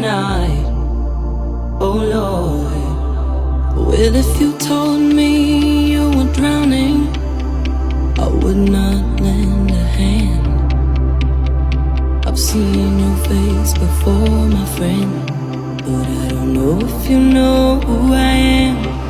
night. Oh Lord, well if you told me you were drowning, I would not lend a hand. I've seen your face before, my friend, but I don't know if you know who I am.